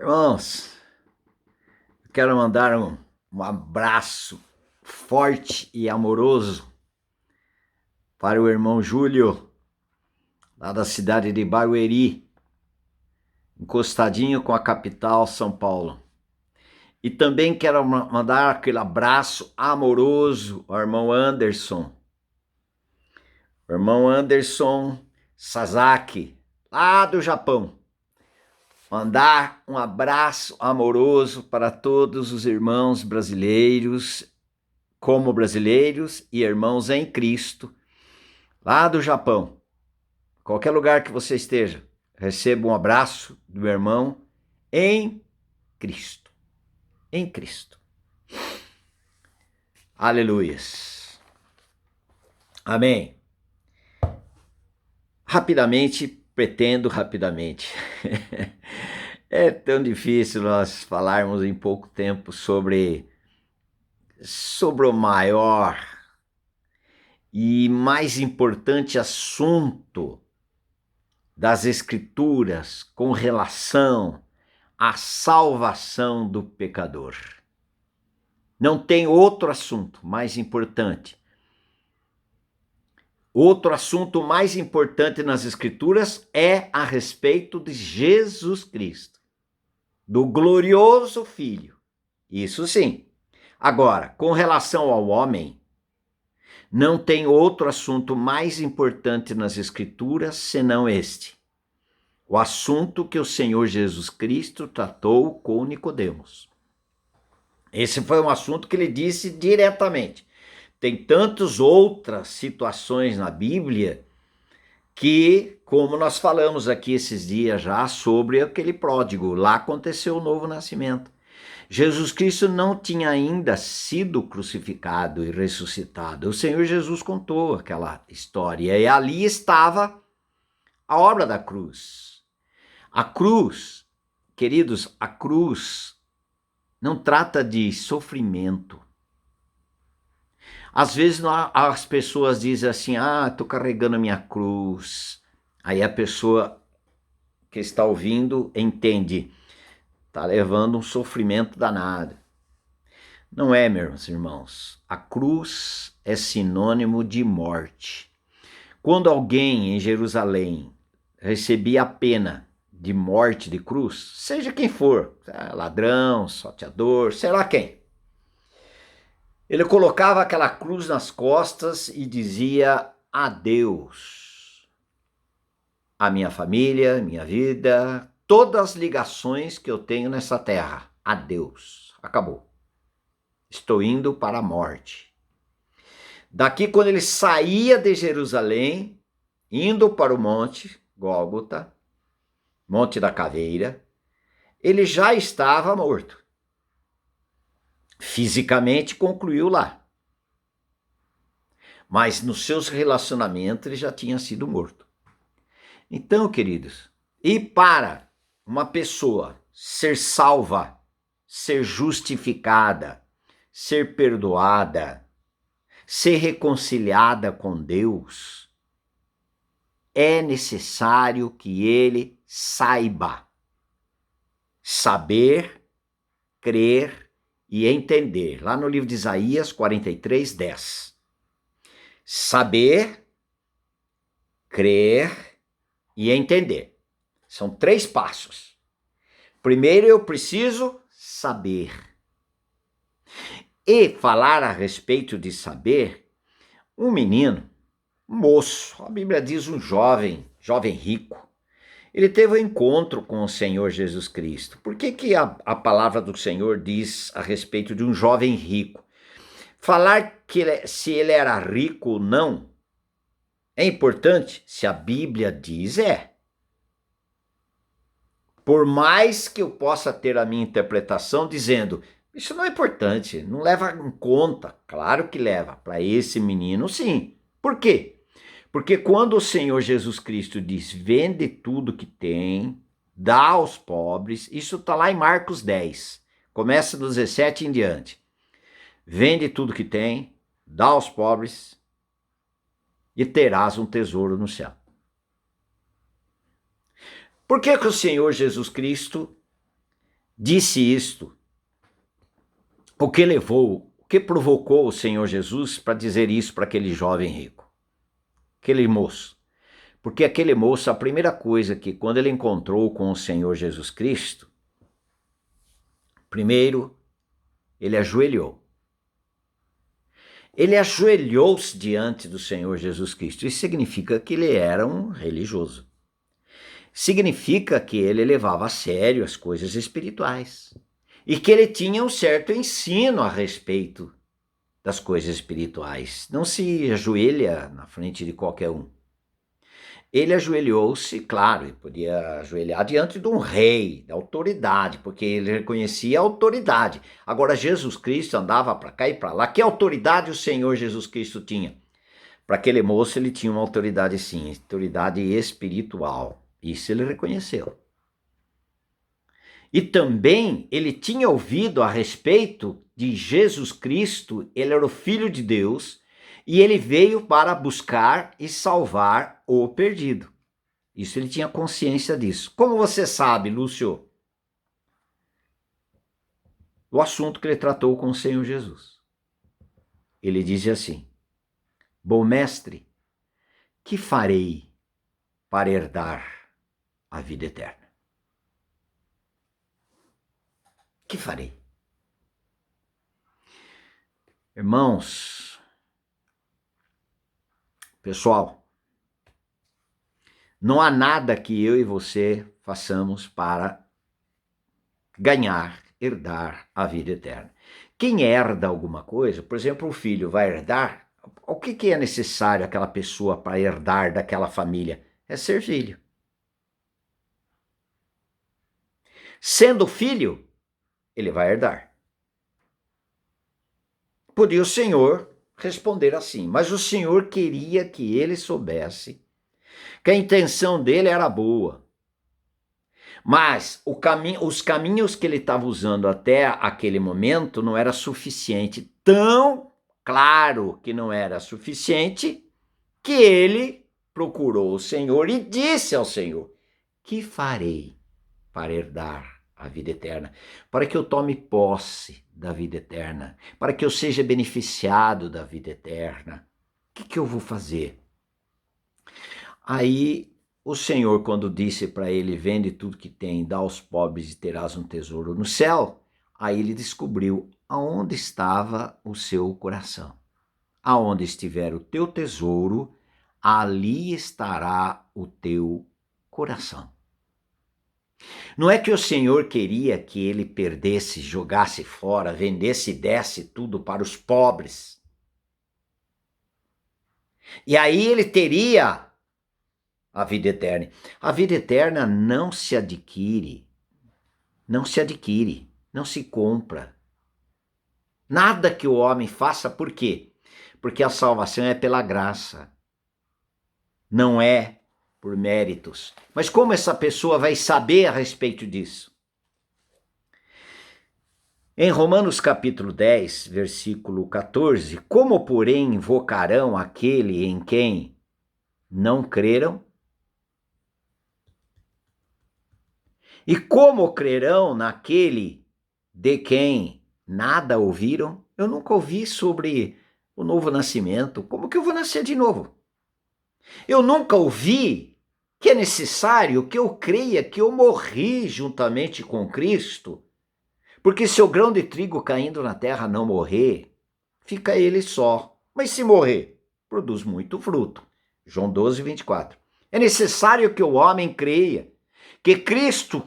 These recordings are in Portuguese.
Irmãos, eu quero mandar um abraço forte e amoroso para o irmão Júlio, lá da cidade de Barueri, encostadinho com a capital, São Paulo. E também quero mandar aquele abraço amoroso ao irmão Anderson. O irmão Anderson Sasaki, lá do Japão. Mandar um abraço amoroso para todos os irmãos brasileiros, como brasileiros e irmãos em Cristo, lá do Japão. Qualquer lugar que você esteja, receba um abraço do meu irmão em Cristo. Em Cristo. Aleluias. Amém. Rapidamente. É tão difícil nós falarmos em pouco tempo sobre o maior e mais importante assunto das Escrituras com relação à salvação do pecador. Não tem outro assunto mais importante. Outro assunto mais importante nas Escrituras é a respeito de Jesus Cristo, do glorioso Filho. Isso sim. Agora, com relação ao homem, não tem outro assunto mais importante nas Escrituras senão este. O assunto que o Senhor Jesus Cristo tratou com Nicodemos. Esse foi um assunto que ele disse diretamente. Tem tantas outras situações na Bíblia que, como nós falamos aqui esses dias já sobre aquele pródigo, lá aconteceu o novo nascimento. Jesus Cristo não tinha ainda sido crucificado e ressuscitado. O Senhor Jesus contou aquela história e ali estava a obra da cruz. A cruz, queridos, a cruz não trata de sofrimento. Às vezes as pessoas dizem assim, estou carregando a minha cruz. Aí a pessoa que está ouvindo entende, está levando um sofrimento danado. Não é, meus irmãos. A cruz é sinônimo de morte. Quando alguém em Jerusalém recebia a pena de morte de cruz, seja quem for, ladrão, salteador, sei lá quem, ele colocava aquela cruz nas costas e dizia adeus à minha família, minha vida, todas as ligações que eu tenho nessa terra. Adeus. Acabou. Estou indo para a morte. Daqui, quando ele saía de Jerusalém, indo para o monte Gólgota, Monte da Caveira, ele já estava morto. Fisicamente concluiu lá. Mas nos seus relacionamentos ele já tinha sido morto. Então, queridos, e para uma pessoa ser salva, ser justificada, ser perdoada, ser reconciliada com Deus, é necessário que ele saiba. Saber, crer e entender. Lá no livro de Isaías 43:10. Saber, crer e entender. São 3 passos. Primeiro eu preciso saber. E falar a respeito de saber, um menino, um moço, a Bíblia diz um jovem rico, ele teve um encontro com o Senhor Jesus Cristo. Por que a palavra do Senhor diz a respeito de um jovem rico? Falar que se ele era rico ou não é importante, se a Bíblia diz, é. Por mais que eu possa ter a minha interpretação dizendo, isso não é importante, não leva em conta. Claro que leva, para esse menino sim. Por quê? Porque quando o Senhor Jesus Cristo diz, vende tudo que tem, dá aos pobres, isso está lá em Marcos 10, começa do 17 em diante. Vende tudo que tem, dá aos pobres e terás um tesouro no céu. Por que o Senhor Jesus Cristo disse isto, o que provocou o Senhor Jesus para dizer isso para aquele jovem rico, aquele moço? Porque aquele moço, a primeira coisa que quando ele encontrou com o Senhor Jesus Cristo, primeiro, ele ajoelhou. Ele ajoelhou-se diante do Senhor Jesus Cristo. Isso significa que ele era um religioso. Significa que ele levava a sério as coisas espirituais. E que ele tinha um certo ensino a respeito das coisas espirituais. Não se ajoelha na frente de qualquer um. Ele ajoelhou-se, claro, ele podia ajoelhar diante de um rei, da autoridade, porque ele reconhecia a autoridade. Agora, Jesus Cristo andava para cá e para lá. Que autoridade o Senhor Jesus Cristo tinha? Para aquele moço, ele tinha uma autoridade, sim, autoridade espiritual. Isso ele reconheceu. E também ele tinha ouvido a respeito de Jesus Cristo, ele era o Filho de Deus, e ele veio para buscar e salvar o perdido. Isso ele tinha consciência disso. Como você sabe, Lúcio? O assunto que ele tratou com o Senhor Jesus. Ele dizia assim: bom mestre, que farei para herdar a vida eterna? Que farei? Irmãos, pessoal, não há nada que eu e você façamos para ganhar, herdar a vida eterna. Quem herda alguma coisa, por exemplo, o filho vai herdar, o que é necessário aquela pessoa para herdar daquela família? É ser filho. Sendo filho, ele vai herdar. Podia o Senhor responder assim, mas o Senhor queria que ele soubesse que a intenção dele era boa. Mas os caminhos que ele estava usando até aquele momento não era suficiente. Tão claro que não era suficiente que ele procurou o Senhor e disse ao Senhor: que farei para herdar a vida eterna? Para que eu tome posse da vida eterna, para que eu seja beneficiado da vida eterna. O que eu vou fazer? Aí o Senhor, quando disse para ele: vende tudo que tem, dá aos pobres e terás um tesouro no céu, aí ele descobriu aonde estava o seu coração. Aonde estiver o teu tesouro, ali estará o teu coração. Não é que o Senhor queria que ele perdesse, jogasse fora, vendesse e desse tudo para os pobres. E aí ele teria a vida eterna. A vida eterna não se adquire, não se compra. Nada que o homem faça, por quê? Porque a salvação é pela graça, não é por méritos. Mas como essa pessoa vai saber a respeito disso? Em Romanos capítulo 10, versículo 14, como porém invocarão aquele em quem não creram? E como crerão naquele de quem nada ouviram? Eu nunca ouvi sobre o novo nascimento. Como que eu vou nascer de novo? Eu nunca ouvi que é necessário que eu creia que eu morri juntamente com Cristo, porque se o grão de trigo caindo na terra não morrer, fica ele só. Mas se morrer, produz muito fruto. João 12, 24. É necessário que o homem creia que Cristo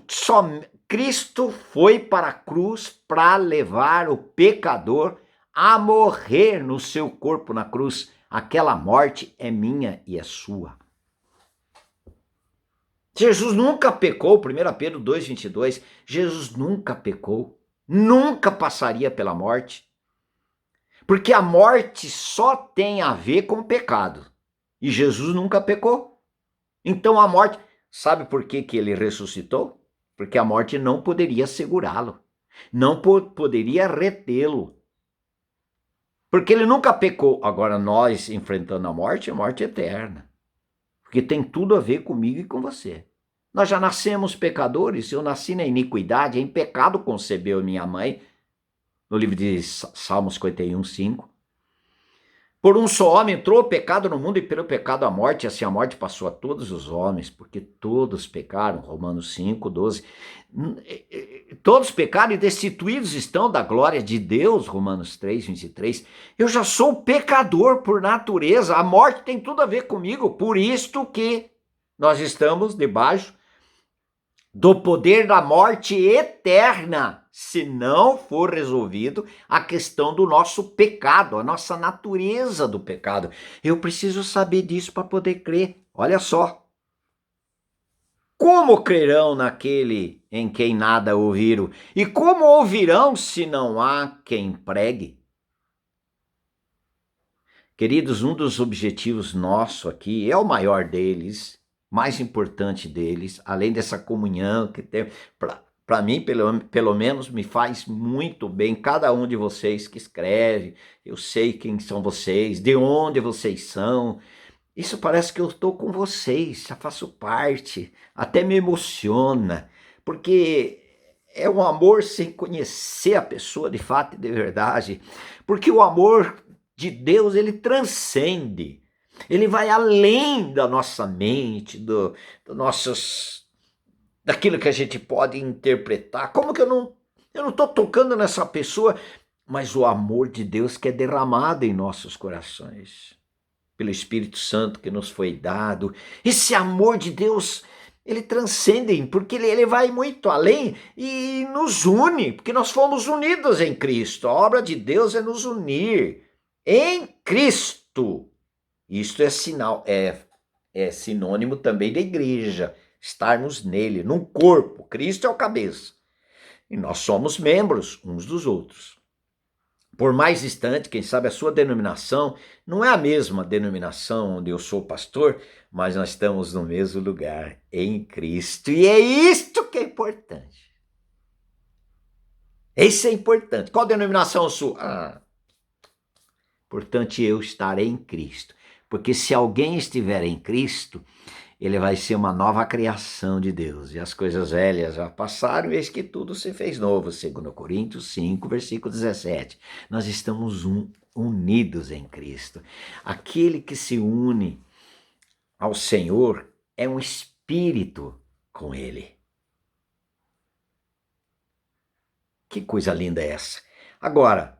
foi para a cruz para levar o pecador a morrer no seu corpo na cruz. Aquela morte é minha e é sua. Jesus nunca pecou, 1 Pedro 2,22, Jesus nunca pecou, nunca passaria pela morte, porque a morte só tem a ver com o pecado, e Jesus nunca pecou. Então a morte, sabe por que ele ressuscitou? Porque a morte não poderia segurá-lo, não poderia retê-lo, porque ele nunca pecou. Agora nós enfrentando a morte eterna, porque tem tudo a ver comigo e com você. Nós já nascemos pecadores, eu nasci na iniquidade, em pecado concebeu minha mãe, no livro de Salmos 51, 5. Por um só homem entrou o pecado no mundo e pelo pecado a morte, e assim a morte passou a todos os homens, porque todos pecaram, Romanos 5, 12. Todos pecaram e destituídos estão da glória de Deus, Romanos 3, 23. Eu já sou pecador por natureza, a morte tem tudo a ver comigo, por isto que nós estamos debaixo do poder da morte eterna, se não for resolvido a questão do nosso pecado, a nossa natureza do pecado. Eu preciso saber disso para poder crer. Olha só. Como crerão naquele em quem nada ouviram? E como ouvirão se não há quem pregue? Queridos, um dos objetivos nosso aqui é o maior deles, mais importante deles, além dessa comunhão que tem, para mim, pelo menos, me faz muito bem cada um de vocês que escreve, eu sei quem são vocês, de onde vocês são, isso parece que eu estou com vocês, já faço parte, até me emociona, porque é um amor sem conhecer a pessoa de fato e de verdade, porque o amor de Deus, ele transcende, ele vai além da nossa mente, daquilo que a gente pode interpretar. Como que eu não estou tocando nessa pessoa, mas o amor de Deus que é derramado em nossos corações, pelo Espírito Santo que nos foi dado, esse amor de Deus, ele transcende, porque ele vai muito além e nos une, porque nós fomos unidos em Cristo, a obra de Deus é nos unir em Cristo. Isto é sinal, é sinônimo também da igreja, estarmos nele, num corpo. Cristo é o cabeça. E nós somos membros uns dos outros. Por mais distante, quem sabe a sua denominação não é a mesma denominação onde eu sou pastor, mas nós estamos no mesmo lugar, em Cristo. E é isto que é importante. Isso é importante. Qual denominação eu sou? Importante eu estar em Cristo. Porque se alguém estiver em Cristo, ele vai ser uma nova criação de Deus. E as coisas velhas já passaram, eis que tudo se fez novo. 2 Coríntios 5, versículo 17. Nós estamos unidos em Cristo. Aquele que se une ao Senhor é um espírito com ele. Que coisa linda é essa? Agora,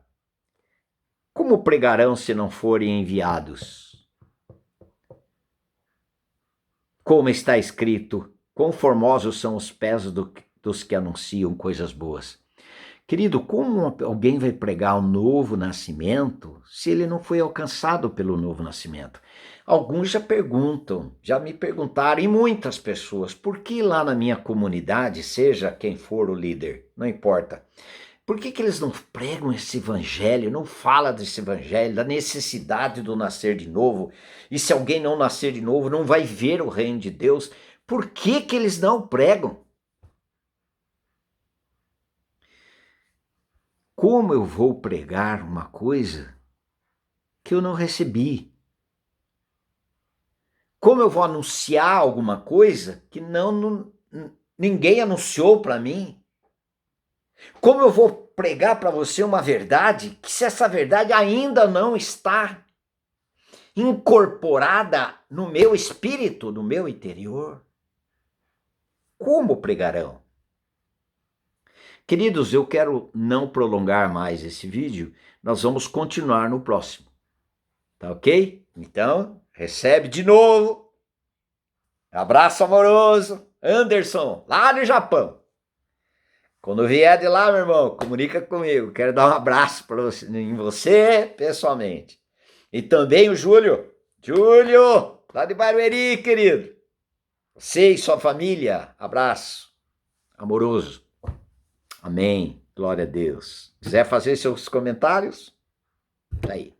como pregarão se não forem enviados? Como está escrito, quão formosos são os pés dos que anunciam coisas boas. Querido, como alguém vai pregar um novo nascimento se ele não foi alcançado pelo novo nascimento? Alguns já me perguntaram, e muitas pessoas, por que lá na minha comunidade, seja quem for o líder, não importa, por que eles não pregam esse evangelho, não falam desse evangelho, da necessidade do nascer de novo? E se alguém não nascer de novo, não vai ver o reino de Deus? Por que eles não pregam? Como eu vou pregar uma coisa que eu não recebi? Como eu vou anunciar alguma coisa que ninguém anunciou para mim? Como eu vou pregar para você uma verdade que se essa verdade ainda não está incorporada no meu espírito, no meu interior? Como pregarão? Queridos, eu quero não prolongar mais esse vídeo, nós vamos continuar no próximo, tá ok? Então, recebe de novo, abraço amoroso, Anderson, lá no Japão. Quando vier de lá, meu irmão, comunica comigo. Quero dar um abraço em você, pessoalmente. E também o Júlio. Júlio, lá de Barueri, querido. Você e sua família, abraço amoroso. Amém. Glória a Deus. Quiser fazer seus comentários? Tá aí.